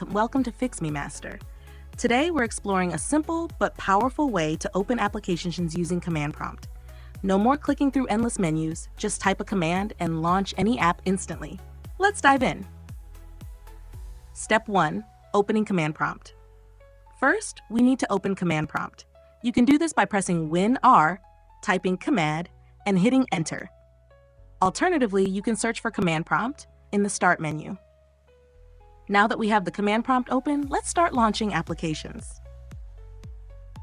Welcome to Fix Me Master. Today we're exploring a simple but powerful way to open applications using command prompt. No more clicking through endless menus, just type a command and launch any app instantly. Let's dive in. Step 1. Opening command prompt. First, we need to open command prompt. You can do this by pressing Win-R, typing command, and hitting enter. Alternatively, you can search for command prompt in the Start menu. Now that we have the command prompt open, let's start launching applications.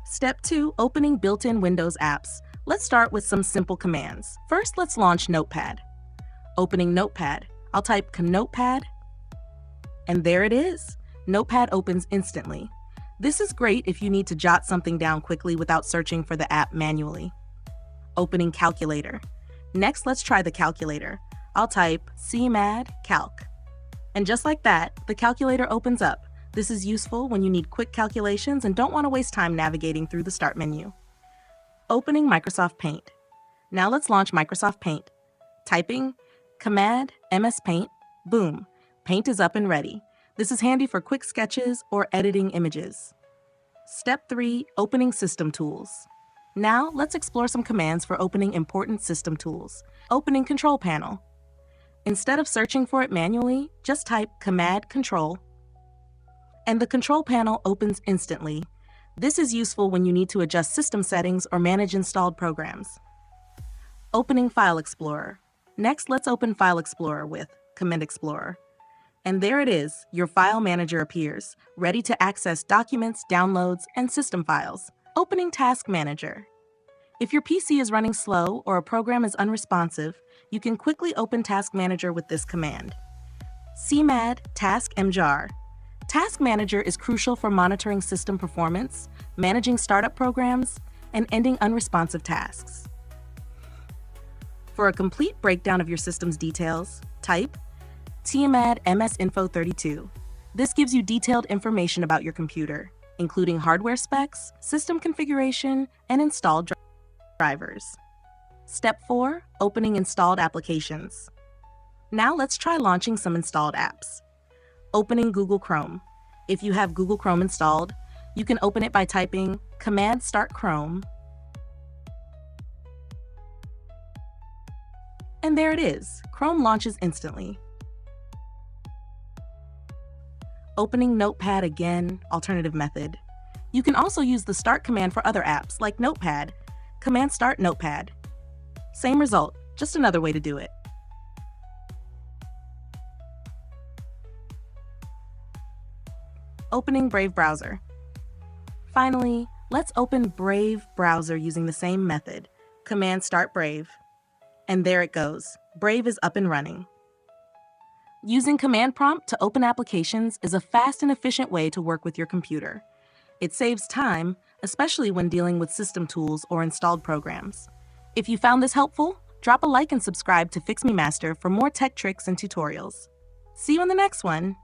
Step 2. Opening built-in Windows apps. Let's start with some simple commands. First, let's launch Notepad. Opening Notepad, I'll type Notepad, and there it is. Notepad opens instantly. This is great if you need to jot something down quickly without searching for the app manually. Opening Calculator. Next, let's try the calculator. I'll type CMAD Calc. And just like that, the calculator opens up. This is useful when you need quick calculations and don't want to waste time navigating through the Start menu. Opening Microsoft Paint. Now let's launch Microsoft Paint. Typing Command MS Paint, boom, Paint is up and ready. This is handy for quick sketches or editing images. Step 3. Opening System Tools. Now let's explore some commands for opening important system tools. Opening Control Panel. Instead of searching for it manually, just type Command Control, and the control panel opens instantly. This is useful when you need to adjust system settings or manage installed programs. Opening File Explorer. Next, let's open File Explorer with Command Explorer. And there it is, your file manager appears, ready to access documents, downloads, and system files. Opening Task Manager. If your PC is running slow or a program is unresponsive, you can quickly open Task Manager with this command. CMAD Task Mjar. Task Manager is crucial for monitoring system performance, managing startup programs, and ending unresponsive tasks. For a complete breakdown of your system's details, type CMAD MSInfo32. This gives you detailed information about your computer, including hardware specs, system configuration, and installed drivers. Step 4. Opening installed applications. Now let's try launching some installed apps. Opening Google Chrome. If you have Google Chrome installed, you can open it by typing Command Start Chrome. And there it is. Chrome launches instantly. Opening Notepad again, alternative method. You can also use the Start command for other apps like Notepad. Command Start Notepad. Same result, just another way to do it. Opening Brave Browser. Finally, let's open Brave Browser using the same method. Command Start Brave. And there it goes. Brave is up and running. Using command prompt to open applications is a fast and efficient way to work with your computer. It saves time, especially when dealing with system tools or installed programs. If you found this helpful, drop a like and subscribe to Fix Me Master for more tech tricks and tutorials. See you in the next one!